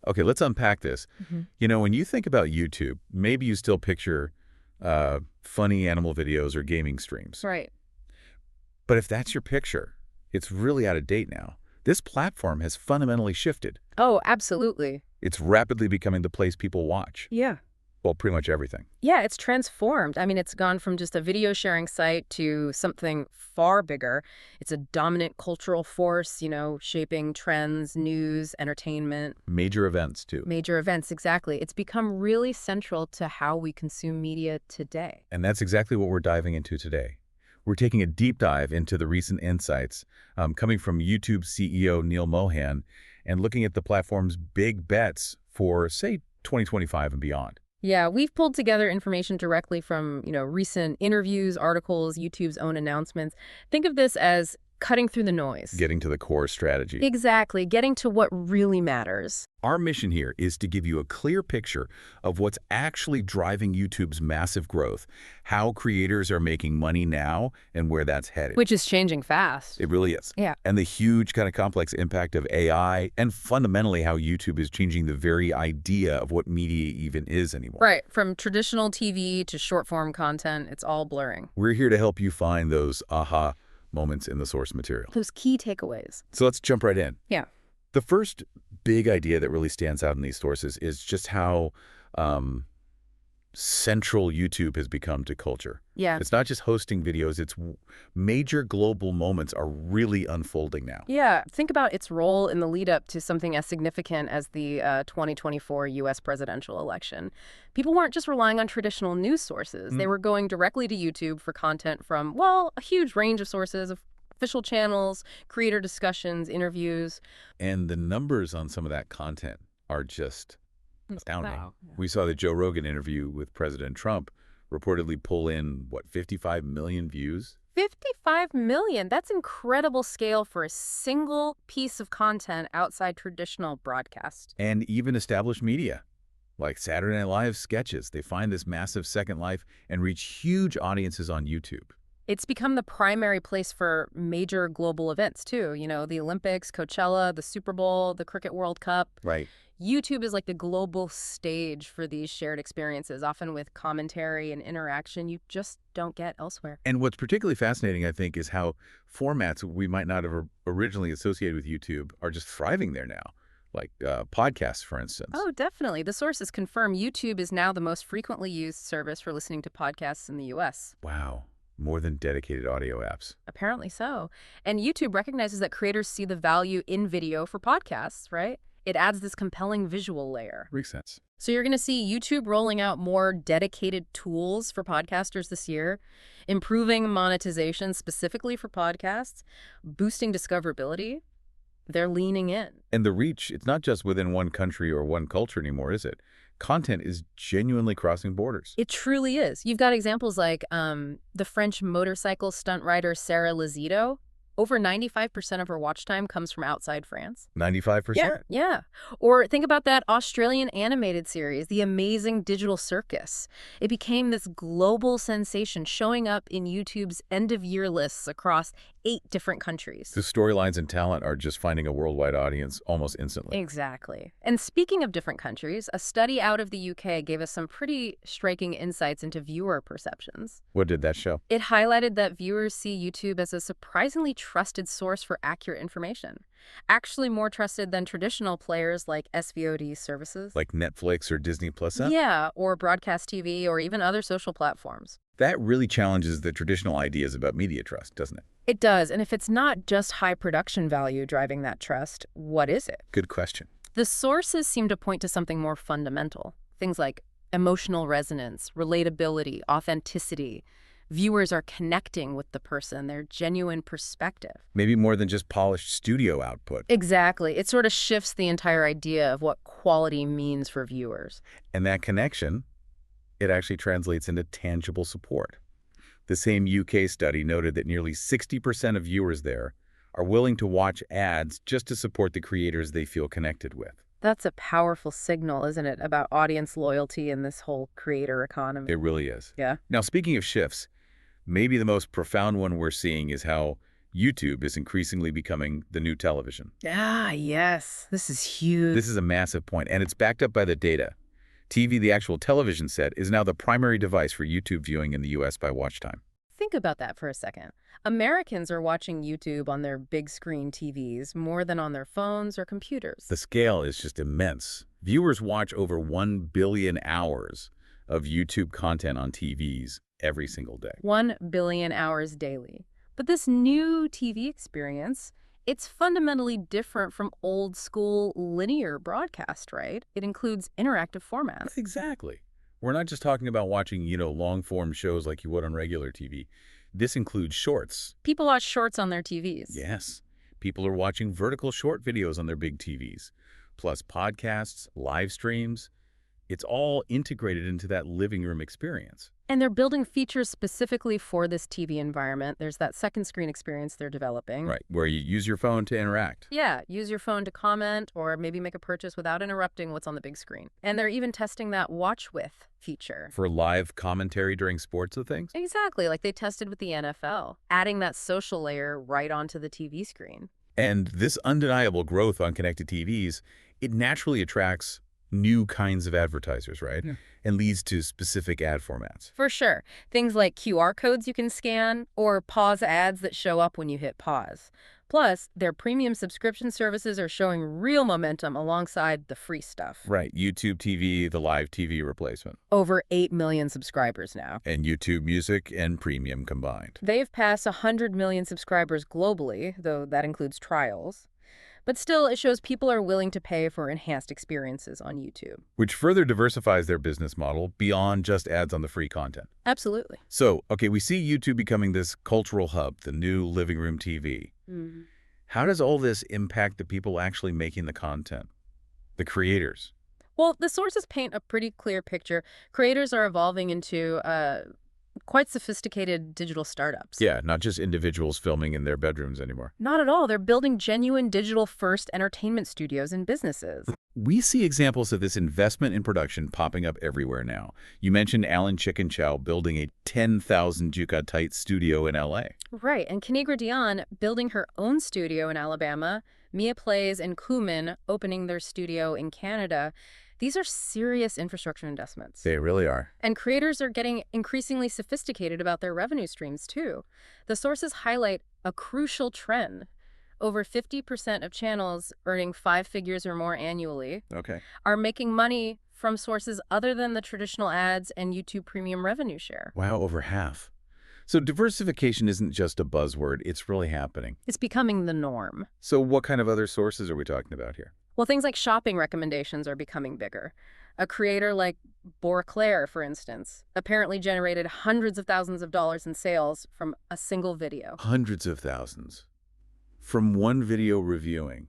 Okay, let's unpack this. When you think about YouTube, maybe you still picture funny animal videos or gaming streams. Right. But if that's your picture, it's really out of date now. This platform has fundamentally shifted. Oh, absolutely. It's rapidly becoming the place people watch. Yeah. Well, pretty much everything. Yeah, it's transformed. I mean, it's gone from just a video sharing site to something far bigger. It's a dominant cultural force, shaping trends, news, entertainment. Major events, too. Major events, exactly. It's become really central to how we consume media today. And that's exactly what we're diving into today. We're taking a deep dive into the recent insights coming from YouTube CEO Neal Mohan and looking at the platform's big bets for, say, 2025 and beyond. Yeah, we've pulled together information directly from, recent interviews, articles, YouTube's own announcements. Think of this as cutting through the noise. Getting to the core strategy. Exactly, getting to what really matters. Our mission here is to give you a clear picture of what's actually driving YouTube's massive growth, how creators are making money now, and where that's headed. Which is changing fast. It really is. Yeah. And the huge kind of complex impact of AI, and fundamentally how YouTube is changing the very idea of what media even is anymore. Right. From traditional TV to short-form content, it's all blurring. We're here to help you find those aha moments in the source material. Those key takeaways. So let's jump right in. Yeah. The first big idea that really stands out in these sources is just how central YouTube has become to culture. Yeah. It's not just hosting videos, it's major global moments are really unfolding now. Yeah. Think about its role in the lead up to something as significant as the 2024 U.S. presidential election. People weren't just relying on traditional news sources. They were going directly to YouTube for content from, a huge range of sources, of official channels, creator discussions, interviews. And the numbers on some of that content are just astounding. Wow. We saw the Joe Rogan interview with President Trump reportedly pull in, 55 million views? 55 million. That's incredible scale for a single piece of content outside traditional broadcast. And even established media, like Saturday Night Live sketches. They find this massive second life and reach huge audiences on YouTube. It's become the primary place for major global events, too. The Olympics, Coachella, the Super Bowl, the Cricket World Cup. Right. YouTube is like the global stage for these shared experiences, often with commentary and interaction you just don't get elsewhere. And what's particularly fascinating, I think, is how formats we might not have originally associated with YouTube are just thriving there now, like podcasts, for instance. Oh, definitely. The sources confirm YouTube is now the most frequently used service for listening to podcasts in the U.S. Wow. More than dedicated audio apps. Apparently so. And YouTube recognizes that creators see the value in video for podcasts, right? It adds this compelling visual layer. Makes sense. So you're going to see YouTube rolling out more dedicated tools for podcasters this year, improving monetization specifically for podcasts, boosting discoverability. They're leaning in. And the reach, it's not just within one country or one culture anymore, is it? Content is genuinely crossing borders. It truly is. You've got examples like the French motorcycle stunt rider Sarah Lizito. Over 95% of her watch time comes from outside France. 95%? Yeah. Or think about that Australian animated series, The Amazing Digital Circus. It became this global sensation, showing up in YouTube's end-of-year lists across 8 different countries. The storylines and talent are just finding a worldwide audience almost instantly. Exactly. And speaking of different countries, a study out of the UK gave us some pretty striking insights into viewer perceptions. What did that show? It highlighted that viewers see YouTube as a surprisingly trusted source for accurate information. Actually more trusted than traditional players like SVOD services. Like Netflix or Disney Plus? Huh? Yeah, or broadcast TV or even other social platforms. That really challenges the traditional ideas about media trust, doesn't it? It does, and if it's not just high production value driving that trust, what is it? Good question. The sources seem to point to something more fundamental. Things like emotional resonance, relatability, authenticity. Viewers are connecting with the person, their genuine perspective. Maybe more than just polished studio output. Exactly. It sort of shifts the entire idea of what quality means for viewers. And that connection, it actually translates into tangible support. The same UK study noted that nearly 60% of viewers there are willing to watch ads just to support the creators they feel connected with. That's a powerful signal, isn't it, about audience loyalty in this whole creator economy? It really is. Yeah. Now, speaking of shifts, maybe the most profound one we're seeing is how YouTube is increasingly becoming the new television. Ah, yes. This is huge. This is a massive point, and it's backed up by the data. TV, the actual television set, is now the primary device for YouTube viewing in the U.S. by watch time. Think about that for a second. Americans are watching YouTube on their big screen TVs more than on their phones or computers. The scale is just immense. Viewers watch over 1 billion hours of YouTube content on TVs every single day. 1 billion hours daily. But this new TV experience, it's fundamentally different from old school linear broadcast, right? It includes interactive formats. Exactly. We're not just talking about watching, long-form shows like you would on regular TV. This includes shorts. People watch shorts on their TVs. Yes. People are watching vertical short videos on their big TVs, plus podcasts, live streams. It's all integrated into that living room experience. And they're building features specifically for this TV environment. There's that second screen experience they're developing. Right, where you use your phone to interact. Yeah, use your phone to comment or maybe make a purchase without interrupting what's on the big screen. And they're even testing that watch with feature. For live commentary during sports and things? Exactly, like they tested with the NFL, adding that social layer right onto the TV screen. And this undeniable growth on connected TVs, it naturally attracts new kinds of advertisers, right? Yeah. And leads to specific ad formats. For sure. Things like QR codes you can scan or pause ads that show up when you hit pause. Plus, their premium subscription services are showing real momentum alongside the free stuff. Right. YouTube TV, the live TV replacement. Over 8 million subscribers now. And YouTube Music and Premium combined. They've passed 100 million subscribers globally, though that includes trials. But still, it shows people are willing to pay for enhanced experiences on YouTube. Which further diversifies their business model beyond just ads on the free content. Absolutely. So, okay, we see YouTube becoming this cultural hub, the new living room TV. Mm-hmm. How does all this impact the people actually making the content, the creators? Well, the sources paint a pretty clear picture. Creators are evolving into quite sophisticated digital startups. Yeah, not just individuals filming in their bedrooms anymore. Not at all. They're building genuine digital-first entertainment studios and businesses. We see examples of this investment in production popping up everywhere now. You mentioned Alan Chicken Chow building a 10,000 juka-tight studio in L.A. Right, and Kinigra Dion building her own studio in Alabama, Mia Plays and Kumin opening their studio in Canada. These are serious infrastructure investments. They really are. And creators are getting increasingly sophisticated about their revenue streams, too. The sources highlight a crucial trend. Over 50% of channels earning 5 figures or more annually are making money from sources other than the traditional ads and YouTube Premium revenue share. Wow, over half. So diversification isn't just a buzzword, it's really happening. It's becoming the norm. So what kind of other sources are we talking about here? Well, things like shopping recommendations are becoming bigger. A creator like Claire, for instance, apparently generated hundreds of thousands of dollars in sales from a single video. Hundreds of thousands. From one video reviewing.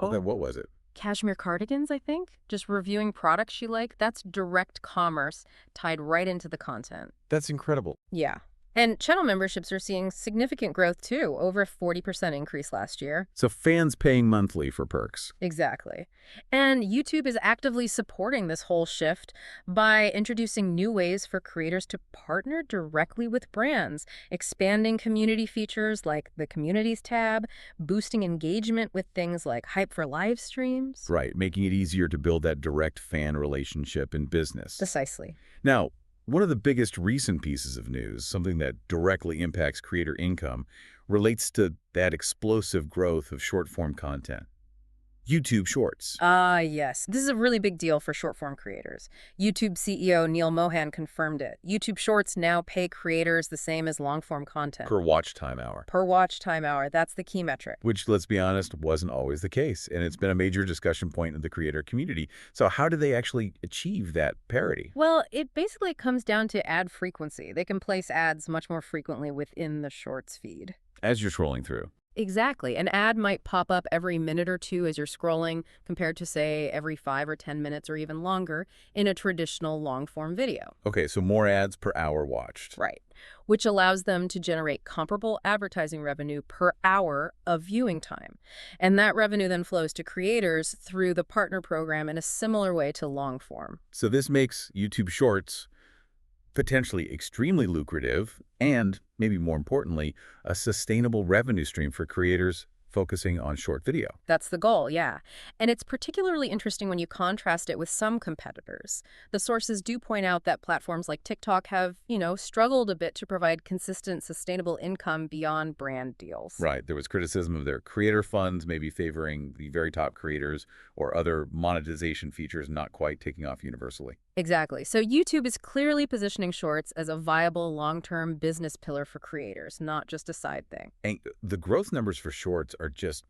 Oh. What was it? Cashmere cardigans, I think? Just reviewing products she liked. That's direct commerce tied right into the content. That's incredible. Yeah. And channel memberships are seeing significant growth, too, over a 40% increase last year. So fans paying monthly for perks. Exactly. And YouTube is actively supporting this whole shift by introducing new ways for creators to partner directly with brands, expanding community features like the Communities tab, boosting engagement with things like Hype for live streams. Right, making it easier to build that direct fan relationship in business. Precisely. Now, one of the biggest recent pieces of news, something that directly impacts creator income, relates to that explosive growth of short-form content. YouTube Shorts. Yes. This is a really big deal for short-form creators. YouTube CEO Neal Mohan confirmed it. YouTube Shorts now pay creators the same as long-form content. Per watch time hour. Per watch time hour. That's the key metric. Which, let's be honest, wasn't always the case. And it's been a major discussion point in the creator community. So how do they actually achieve that parity? Well, it basically comes down to ad frequency. They can place ads much more frequently within the Shorts feed. As you're scrolling through. Exactly. An ad might pop up every minute or two as you're scrolling, compared to, say, every 5 or 10 minutes or even longer in a traditional long-form video. Okay, so more ads per hour watched. Right. Which allows them to generate comparable advertising revenue per hour of viewing time. And that revenue then flows to creators through the partner program in a similar way to long-form. So this makes YouTube Shorts potentially extremely lucrative, and, maybe more importantly, a sustainable revenue stream for creators focusing on short video. That's the goal, yeah. And it's particularly interesting when you contrast it with some competitors. The sources do point out that platforms like TikTok have, struggled a bit to provide consistent, sustainable income beyond brand deals. Right. There was criticism of their creator funds maybe favoring the very top creators or other monetization features not quite taking off universally. Exactly. So YouTube is clearly positioning Shorts as a viable long-term business pillar for creators, not just a side thing. And the growth numbers for Shorts are just,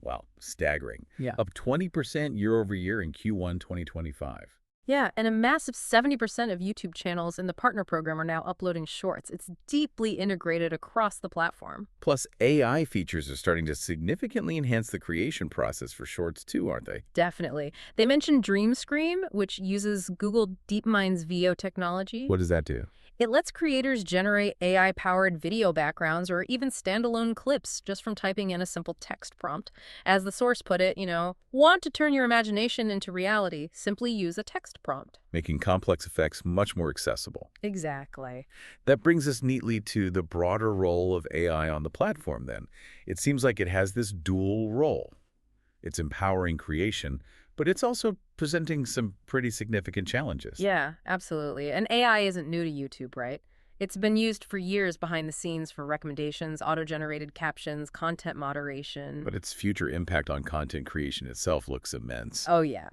well, staggering. Yeah. Up 20% year over year in Q1 2025. Yeah, and a massive 70% of YouTube channels in the partner program are now uploading Shorts. It's deeply integrated across the platform. Plus, AI features are starting to significantly enhance the creation process for Shorts too, aren't they? Definitely. They mentioned Dream Scream, which uses Google DeepMind's VO technology. What does that do? It lets creators generate AI-powered video backgrounds or even standalone clips just from typing in a simple text prompt. As the source put it, want to turn your imagination into reality, simply use a text prompt. Making complex effects much more accessible. Exactly. That brings us neatly to the broader role of AI on the platform then. It seems like it has this dual role. It's empowering creation, but it's also presenting some pretty significant challenges. Yeah, absolutely. And AI isn't new to YouTube, right? It's been used for years behind the scenes for recommendations, auto-generated captions, content moderation. But its future impact on content creation itself looks immense. Oh, yeah.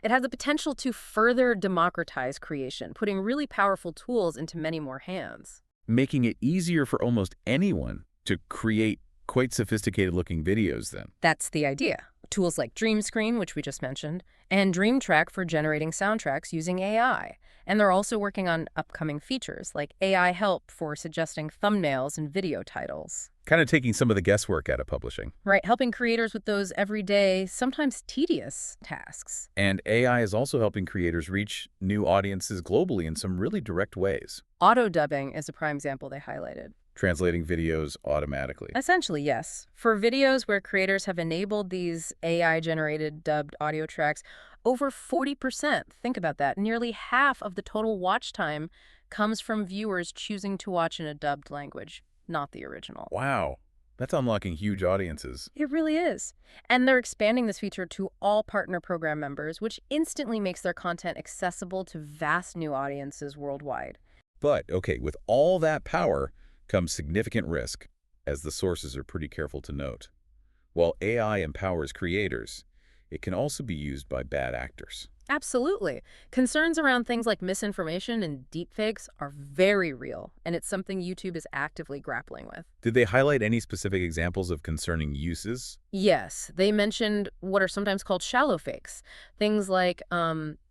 It has the potential to further democratize creation, putting really powerful tools into many more hands. Making it easier for almost anyone to create quite sophisticated-looking videos then. That's the idea. Tools like Dream Screen, which we just mentioned, and Dream Track for generating soundtracks using AI. And they're also working on upcoming features like AI help for suggesting thumbnails and video titles. Kind of taking some of the guesswork out of publishing. Right, helping creators with those everyday, sometimes tedious tasks. And AI is also helping creators reach new audiences globally in some really direct ways. Auto-dubbing is a prime example they highlighted. Translating videos automatically. Essentially, yes. For videos where creators have enabled these AI-generated dubbed audio tracks, over 40%, think about that, nearly half of the total watch time comes from viewers choosing to watch in a dubbed language, not the original. Wow. That's unlocking huge audiences. It really is. And they're expanding this feature to all partner program members, which instantly makes their content accessible to vast new audiences worldwide. But, okay, with all that power comes significant risk, as the sources are pretty careful to note. While AI empowers creators, it can also be used by bad actors. Absolutely. Concerns around things like misinformation and deepfakes are very real, and it's something YouTube is actively grappling with. Did they highlight any specific examples of concerning uses? Yes, they mentioned what are sometimes called shallow fakes. Things like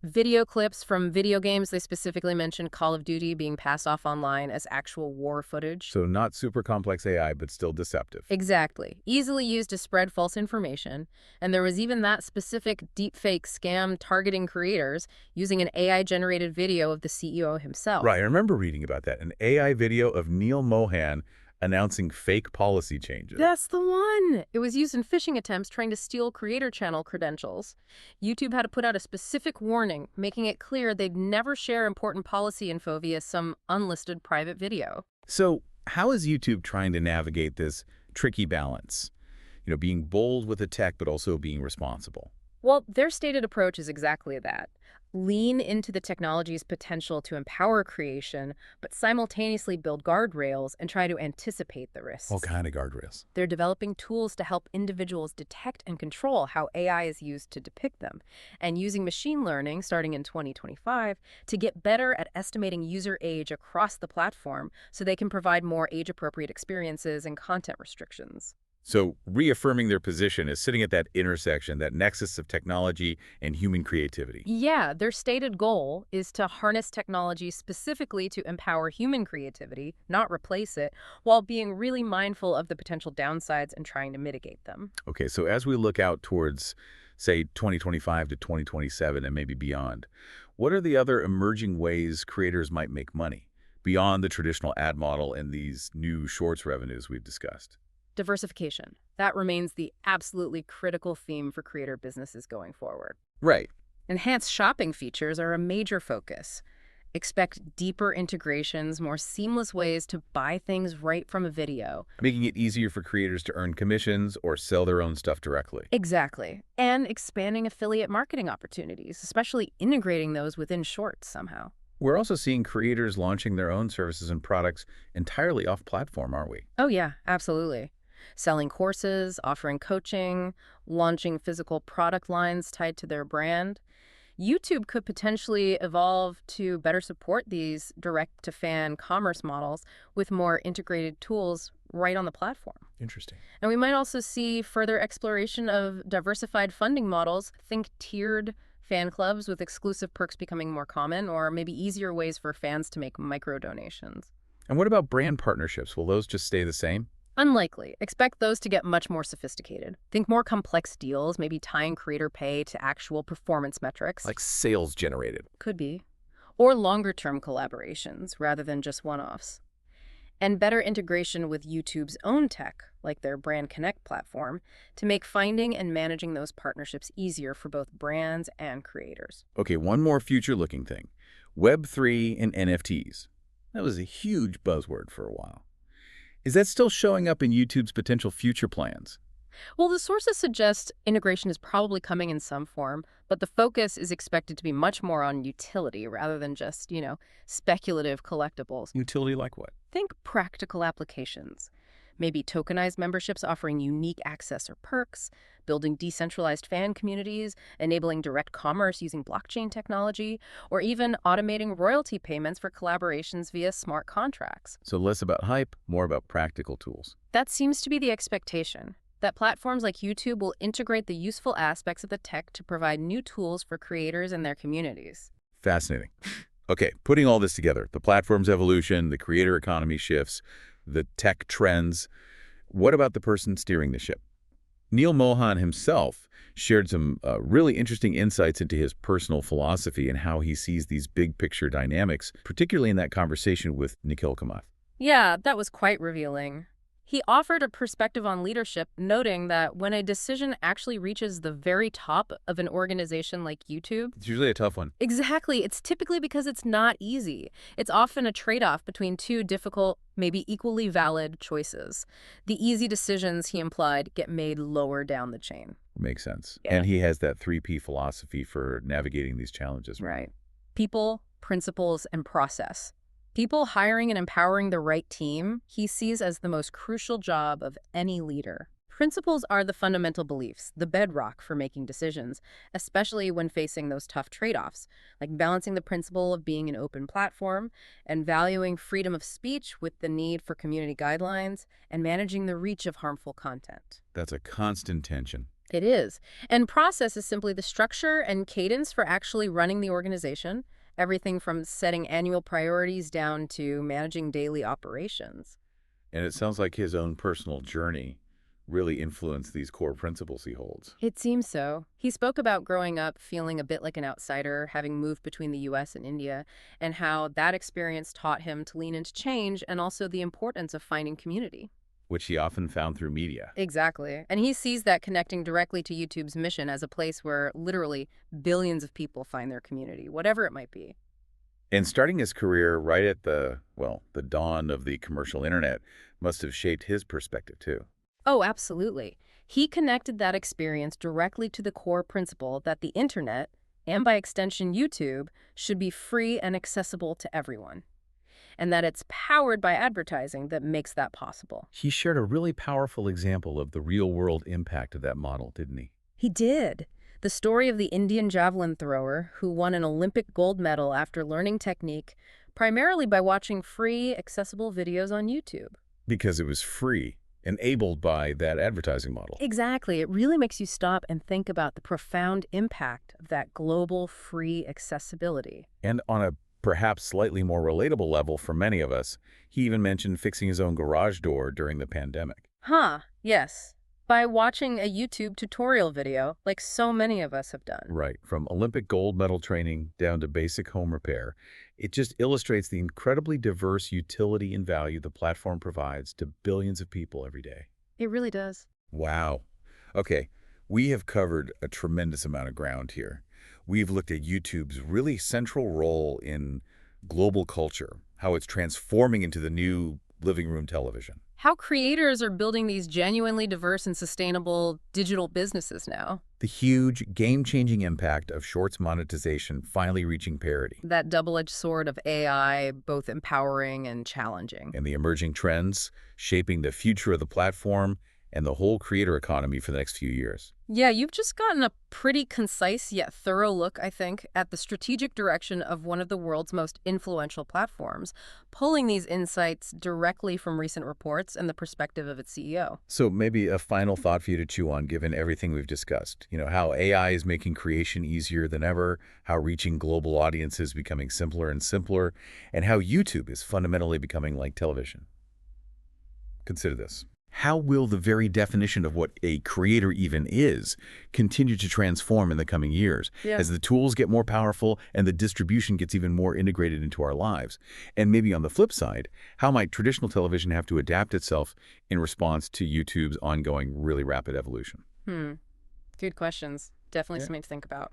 video clips from video games. They specifically mentioned Call of Duty being passed off online as actual war footage. So not super complex AI, but still deceptive. Exactly. Easily used to spread false information. And there was even that specific deepfake scam targeting creators using an AI-generated video of the CEO himself. Right, I remember reading about that. An AI video of Neal Mohan announcing fake policy changes. That's the one! It was used in phishing attempts trying to steal creator channel credentials. YouTube had to put out a specific warning, making it clear they'd never share important policy info via some unlisted private video. So how is YouTube trying to navigate this tricky balance? Being bold with the tech, but also being responsible. Well, their stated approach is exactly that. Lean into the technology's potential to empower creation, but simultaneously build guardrails and try to anticipate the risks. What kind of guardrails? They're developing tools to help individuals detect and control how AI is used to depict them, and using machine learning, starting in 2025, to get better at estimating user age across the platform so they can provide more age-appropriate experiences and content restrictions. So reaffirming their position as sitting at that intersection, that nexus of technology and human creativity. Yeah, their stated goal is to harness technology specifically to empower human creativity, not replace it, while being really mindful of the potential downsides and trying to mitigate them. Okay, so as we look out towards, say, 2025 to 2027 and maybe beyond, what are the other emerging ways creators might make money beyond the traditional ad model and these new shorts revenues we've discussed? Diversification. That remains the absolutely critical theme for creator businesses going forward. Right. Enhanced shopping features are a major focus. Expect deeper integrations, more seamless ways to buy things right from a video. Making it easier for creators to earn commissions or sell their own stuff directly. Exactly. And expanding affiliate marketing opportunities, especially integrating those within Shorts somehow. We're also seeing creators launching their own services and products entirely off-platform, aren't we? Oh yeah, absolutely. Selling courses, offering coaching, launching physical product lines tied to their brand. YouTube could potentially evolve to better support these direct-to-fan commerce models with more integrated tools right on the platform. Interesting. And we might also see further exploration of diversified funding models. Think tiered fan clubs with exclusive perks becoming more common, or maybe easier ways for fans to make micro donations. And what about brand partnerships? Will those just stay the same? Unlikely. Expect those to get much more sophisticated. Think more complex deals, maybe tying creator pay to actual performance metrics. Like sales generated. Could be. Or longer-term collaborations rather than just one-offs. And better integration with YouTube's own tech, like their Brand Connect platform, to make finding and managing those partnerships easier for both brands and creators. Okay, one more future-looking thing. Web3 and NFTs. That was a huge buzzword for a while. Is that still showing up in YouTube's potential future plans? Well, the sources suggest integration is probably coming in some form, but the focus is expected to be much more on utility rather than just, speculative collectibles. Utility like what? Think practical applications. Maybe tokenized memberships offering unique access or perks, building decentralized fan communities, enabling direct commerce using blockchain technology, or even automating royalty payments for collaborations via smart contracts. So less about hype, more about practical tools. That seems to be the expectation, that platforms like YouTube will integrate the useful aspects of the tech to provide new tools for creators and their communities. Fascinating. Okay, putting all this together, the platform's evolution, the creator economy shifts, the tech trends. What about the person steering the ship? Neal Mohan himself shared some really interesting insights into his personal philosophy and how he sees these big picture dynamics, particularly in that conversation with Nikhil Kamath. Yeah, that was quite revealing. He offered a perspective on leadership, noting that when a decision actually reaches the very top of an organization like YouTube... It's usually a tough one. Exactly. It's typically because it's not easy. It's often a trade-off between two difficult, maybe equally valid choices. The easy decisions, he implied, get made lower down the chain. Makes sense. Yeah. And he has that 3P philosophy for navigating these challenges. Right. People, principles, and process. People hiring and empowering the right team, he sees as the most crucial job of any leader. Principles are the fundamental beliefs, the bedrock for making decisions, especially when facing those tough trade-offs, like balancing the principle of being an open platform and valuing freedom of speech with the need for community guidelines and managing the reach of harmful content. That's a constant tension. It is. And process is simply the structure and cadence for actually running the organization. Everything from setting annual priorities down to managing daily operations. And it sounds like his own personal journey really influenced these core principles he holds. It seems so. He spoke about growing up feeling a bit like an outsider, having moved between the US and India, and how that experience taught him to lean into change and also the importance of finding community. Which he often found through media. Exactly. And he sees that connecting directly to YouTube's mission as a place where literally billions of people find their community, whatever it might be. And starting his career right at the dawn of the commercial internet must have shaped his perspective too. Oh, absolutely. He connected that experience directly to the core principle that the internet, and by extension YouTube, should be free and accessible to everyone. And that it's powered by advertising that makes that possible. He shared a really powerful example of the real-world impact of that model, didn't he? He did. The story of the Indian javelin thrower who won an Olympic gold medal after learning technique primarily by watching free, accessible videos on YouTube. Because it was free, enabled by that advertising model. Exactly. It really makes you stop and think about the profound impact of that global free accessibility. And on a perhaps slightly more relatable level for many of us, he even mentioned fixing his own garage door during the pandemic. Yes. By watching a YouTube tutorial video, like so many of us have done. Right. From Olympic gold medal training down to basic home repair, it just illustrates the incredibly diverse utility and value the platform provides to billions of people every day. It really does. Wow. Okay, we have covered a tremendous amount of ground here. We've looked at YouTube's really central role in global culture, how it's transforming into the new living room television. How creators are building these genuinely diverse and sustainable digital businesses now. The huge, game-changing impact of Shorts monetization finally reaching parity. That double-edged sword of AI, both empowering and challenging. And the emerging trends shaping the future of the platform and the whole creator economy for the next few years. Yeah, you've just gotten a pretty concise yet thorough look, I think, at the strategic direction of one of the world's most influential platforms, pulling these insights directly from recent reports and the perspective of its CEO. So maybe a final thought for you to chew on, given everything we've discussed. How AI is making creation easier than ever, how reaching global audiences is becoming simpler and simpler, and how YouTube is fundamentally becoming like television. Consider this. How will the very definition of what a creator even is continue to transform in the coming years as the tools get more powerful and the distribution gets even more integrated into our lives? And maybe on the flip side, how might traditional television have to adapt itself in response to YouTube's ongoing really rapid evolution? Good questions. Definitely something to think about.